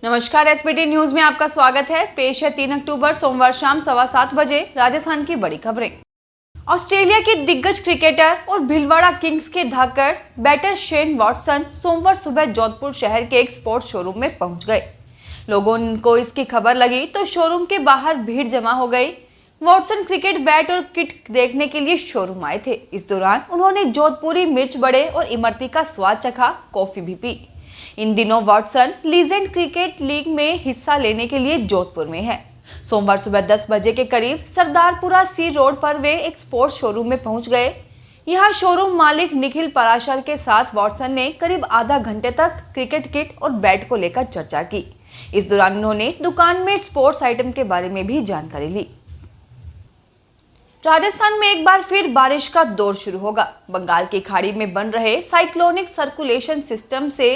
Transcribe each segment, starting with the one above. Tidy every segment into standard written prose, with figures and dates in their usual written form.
नमस्कार, SBT news में आपका स्वागत है। पेश है 3 अक्टूबर सोमवार शाम 7:15 बजे राजस्थान की बड़ी खबरें। ऑस्ट्रेलिया के दिग्गज क्रिकेटर और भीलवाड़ा किंग्स के धाकड़ बैटर शेन वॉटसन सोमवार सुबह जोधपुर शहर के एक स्पोर्ट्स शोरूम में पहुंच गए। लोगों को इसकी खबर लगी तो शोरूम के बाहर भीड़ जमा हो गई। वॉटसन क्रिकेट बैट और किट देखने के लिए शोरूम आए थे। इस दौरान उन्होंने जोधपुरी मिर्च बड़े और इमरती का स्वाद चखा, कॉफी भी पी। इन दिनों वॉटसन लीजेंड क्रिकेट लीग में हिस्सा लेने के लिए जोधपुर में है। सोमवार सुबह 10 बजे के करीब सरदारपुरा सी रोड पर वे एक स्पोर्ट्स शोरूम में पहुंच गए। यहां शोरूम मालिक निखिल पराशर के साथ वॉटसन ने करीब आधा घंटे तक क्रिकेट किट और बैट को लेकर चर्चा की। इस दौरान उन्होंने दुकान में स्पोर्ट्स आइटम के बारे में भी जानकारी ली। राजस्थान में एक बार फिर बारिश का दौर शुरू होगा। बंगाल की खाड़ी में बन रहे साइक्लोनिक सर्कुलेशन सिस्टम से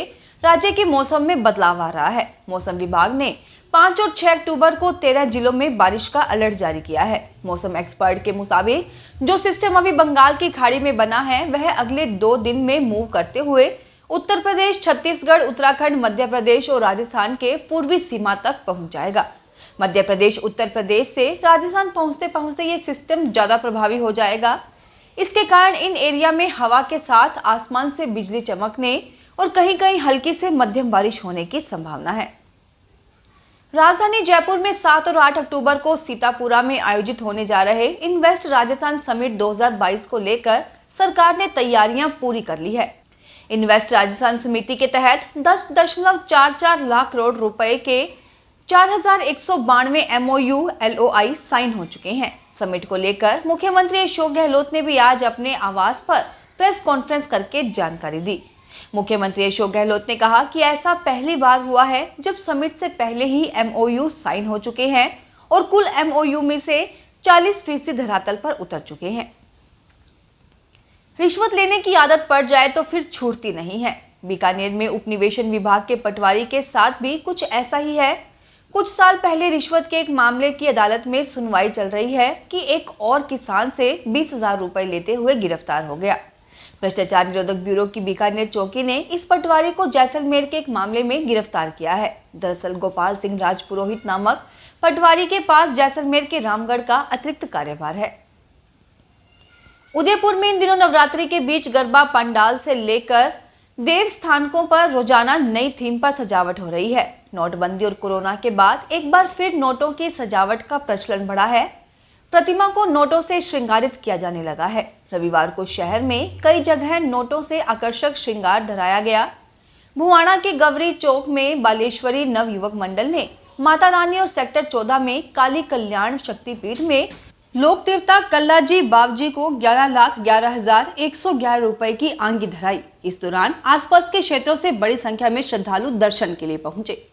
राज्य के मौसम में बदलाव आ रहा है। मौसम विभाग ने 5 और 6 अक्टूबर को 13 जिलों में बारिश का अलर्ट जारी किया है। मौसम एक्सपर्ट के मुताबिक जो सिस्टम अभी बंगाल की खाड़ी में बना है वह अगले 2 दिन में मूव करते हुए उत्तर प्रदेश, छत्तीसगढ़, उत्तराखंड, मध्य प्रदेश और राजस्थान के पूर्वी सीमा तक पहुंच जाएगा। मध्य प्रदेश, उत्तर प्रदेश से राजस्थान पहुंचते पहुंचते ये सिस्टम ज्यादा प्रभावी हो जाएगा। इसके कारण इन एरिया में हवा के साथ आसमान से बिजली चमकने और कहीं कहीं हल्की से मध्यम बारिश होने की संभावना है। राजधानी जयपुर में 7 और 8 अक्टूबर को सीतापुरा में आयोजित होने जा रहे इन्वेस्ट राजस्थान समिट 2022 को लेकर सरकार ने तैयारियां पूरी कर ली है। इन्वेस्ट राजस्थान समिति के तहत 10.44 लाख करोड़ रुपए के 4192 MOU LOI साइन हो चुके हैं। समिट को लेकर मुख्यमंत्री अशोक गहलोत ने भी आज अपने आवास पर प्रेस कॉन्फ्रेंस करके जानकारी दी। मुख्यमंत्री अशोक गहलोत ने कहा कि ऐसा पहली बार हुआ है जब समिट से पहले ही MOU साइन हो चुके हैं और कुल MOU में से 40% धरातल पर उतर चुके हैं। रिश्वत लेने की आदत पड़ जाए तो फिर छूटती नहीं है। बीकानेर में उपनिवेशन विभाग के पटवारी के साथ भी कुछ ऐसा ही है। कुछ साल पहले रिश्वत के एक मामले की अदालत में सुनवाई चल रही है कि एक और किसान से 20,000 रुपए लेते हुए गिरफ्तार हो गया। भ्रष्टाचार निरोधक ब्यूरो की बीकानेर चौकी ने इस पटवारी को जैसलमेर के एक मामले में गिरफ्तार किया है। दरअसल गोपाल सिंह राजपुरोहित नामक पटवारी के पास जैसलमेर के रामगढ़ का अतिरिक्त कार्यभार है। उदयपुर में इन दिनों नवरात्रि के बीच गरबा पंडाल से लेकर देव स्थानकों पर रोजाना नई थीम पर सजावट हो रही है। नोटबंदी और कोरोना के बाद एक बार फिर नोटों की सजावट का प्रचलन बढ़ा है। प्रतिमा को नोटों से श्रृंगारित किया जाने लगा है। रविवार को शहर में कई जगह नोटों से आकर्षक श्रृंगार धराया गया। भुवाणा के गवरी चौक में बालेश्वरी नव युवक मंडल ने माता रानी और सेक्टर 14 में काली कल्याण शक्तिपीठ में लोक देवता कल्लाजी बावजी को 11,11,111 रुपए की आंगी धराई। इस दौरान आसपास के क्षेत्रों से बड़ी संख्या में श्रद्धालु दर्शन के लिए पहुंचे।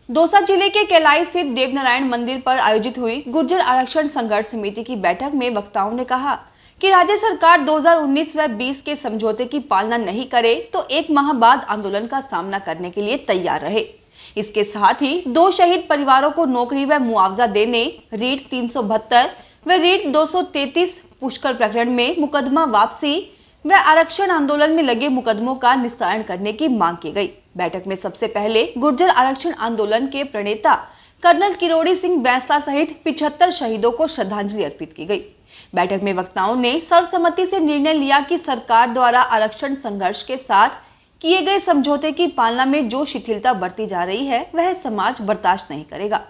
दौसा जिले के केलाई स्थित देवनारायण मंदिर पर आयोजित हुई गुर्जर आरक्षण संघर्ष समिति की बैठक में वक्ताओं ने कहा कि राज्य सरकार 2019 व 20 के समझौते की पालना नहीं करे तो 1 माह बाद आंदोलन का सामना करने के लिए तैयार रहे। इसके साथ ही 2 शहीद परिवारों को नौकरी व मुआवजा देने, रीट 372 व रीट 233 पुष्कर प्रकरण में मुकदमा वापसी व आरक्षण आंदोलन में लगे मुकदमों का निस्तारण करने की मांग की गई। बैठक में सबसे पहले गुर्जर आरक्षण आंदोलन के प्रणेता कर्नल किरोड़ी सिंह बैंसला सहित 75 शहीदों को श्रद्धांजलि अर्पित की गई। बैठक में वक्ताओं ने सर्वसम्मति से निर्णय लिया कि सरकार द्वारा आरक्षण संघर्ष के साथ किए गए समझौते की पालना में जो शिथिलता बरती जा रही है वह समाज बर्दाश्त नहीं करेगा।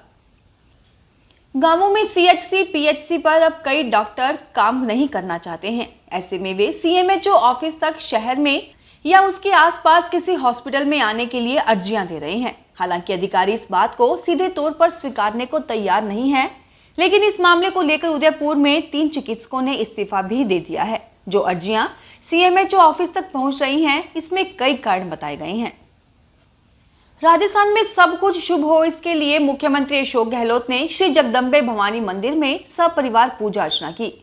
गांवों में CHC, PHC पर अब कई डॉक्टर काम नहीं करना चाहते हैं। ऐसे में वे CMHO ऑफिस तक शहर में या उसके आसपास किसी हॉस्पिटल में आने के लिए अर्जियां दे रहे हैं। हालांकि अधिकारी इस बात को सीधे तौर पर स्वीकारने को तैयार नहीं है, लेकिन इस मामले को लेकर उदयपुर में 3 चिकित्सकों ने इस्तीफा भी दे दिया है। जो अर्जियां CMHO ऑफिस तक पहुंच रही हैं, इसमें कई कारण बताए गए हैं। राजस्थान में सब कुछ शुभ हो, इसके लिए मुख्यमंत्री अशोक गहलोत ने श्री जगदम्बे भवानी मंदिर में सपरिवार पूजा अर्चना की।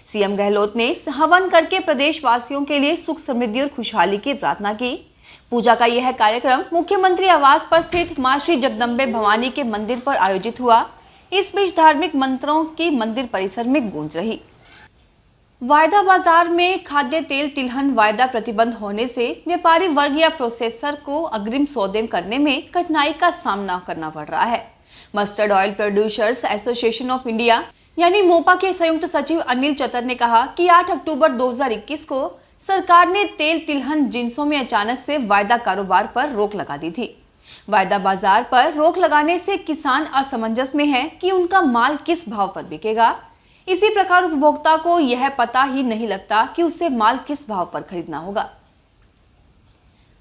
सीएम गहलोत ने हवन करके प्रदेशवासियों के लिए सुख, समृद्धि और खुशहाली की प्रार्थना की। पूजा का यह कार्यक्रम मुख्यमंत्री आवास पर स्थित मां श्री जगदम्बे भवानी के मंदिर पर आयोजित हुआ। इस बीच धार्मिक मंत्रों की मंदिर परिसर में गूंज रही। वायदा बाजार में खाद्य तेल तिलहन वायदा प्रतिबंध होने से व्यापारी वर्ग या प्रोसेसर को अग्रिम सौदे करने में कठिनाई का सामना करना पड़ रहा है। Mustard oil producers association of India यानी मोपा के संयुक्त सचिव अनिल चतर ने कहा कि 8 अक्टूबर 2021 को सरकार ने तेल तिलहन जिन्सों में अचानक से वायदा कारोबार पर रोक लगा दी थी। वायदा बाजार पर रोक लगाने से किसान असमंजस में है कि उनका माल किस भाव पर बिकेगा। इसी प्रकार उपभोक्ता को यह पता ही नहीं लगता कि उसे माल किस भाव पर खरीदना होगा।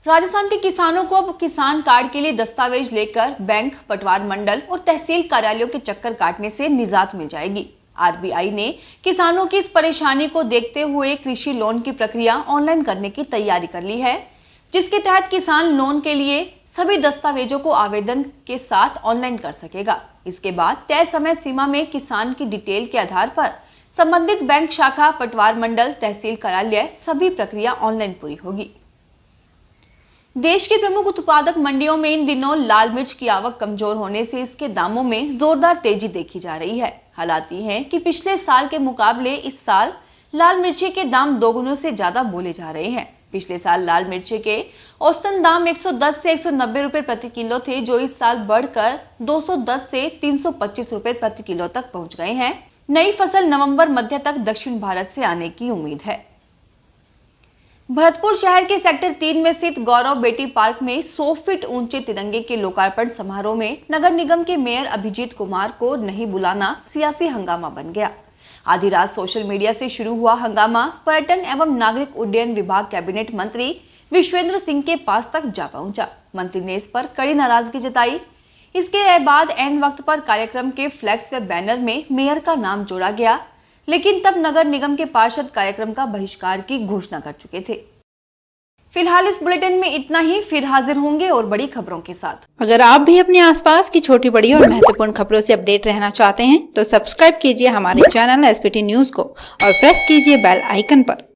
राजस्थान के किसानों को अब किसान कार्ड के लिए दस्तावेज लेकर बैंक, पटवार मंडल और तहसील कार्यालयों के चक्कर काटने से निजात मिल जाएगी। आरबीआई ने किसानों की इस परेशानी को देखते हुए कृषि लोन की प्रक्रिया ऑनलाइन करने की तैयारी कर ली है, जिसके तहत किसान लोन के लिए सभी दस्तावेजों को आवेदन के साथ ऑनलाइन कर सकेगा। इसके बाद तय समय सीमा में किसान की डिटेल के आधार पर संबंधित बैंक शाखा, पटवार मंडल, तहसील कार्यालय सभी प्रक्रिया ऑनलाइन पूरी होगी। देश की प्रमुख उत्पादक मंडियों में इन दिनों लाल मिर्च की आवक कमजोर होने से इसके दामों में जोरदार तेजी देखी जा रही है। हालात ये हैं कि पिछले साल के मुकाबले इस साल लाल मिर्ची के दाम दोगुने से ज्यादा बोले जा रहे हैं। पिछले साल लाल मिर्ची के औसतन दाम 110 से 190 रुपए प्रति किलो थे, जो इस साल बढ़कर 210 से 325 रुपए प्रति किलो तक पहुंच गए हैं। नई फसल नवंबर मध्य तक दक्षिण भारत से आने की उम्मीद है। भरतपुर शहर के सेक्टर 3 में स्थित गौरव बेटी पार्क में 100 फीट ऊंचे तिरंगे के लोकार्पण समारोह में नगर निगम के मेयर अभिजीत कुमार को नहीं बुलाना सियासी हंगामा बन गया। आधी रात सोशल मीडिया से शुरू हुआ हंगामा पर्यटन एवं नागरिक उड्डयन विभाग कैबिनेट मंत्री विश्वेंद्र सिंह के पास तक जा पहुंचा। मंत्री ने इस पर कड़ी नाराजगी जताई। इसके बाद एन वक्त पर कार्यक्रम के फ्लैक्स व बैनर में मेयर का नाम जोड़ा गया, लेकिन तब नगर निगम के पार्षद कार्यक्रम का बहिष्कार की घोषणा कर चुके थे। फिलहाल इस बुलेटिन में इतना ही। फिर हाजिर होंगे और बड़ी खबरों के साथ। अगर आप भी अपने आसपास की छोटी बड़ी और महत्वपूर्ण खबरों से अपडेट रहना चाहते हैं तो सब्सक्राइब कीजिए हमारे चैनल एसपीटी न्यूज को और प्रेस कीजिए बेल आइकन पर।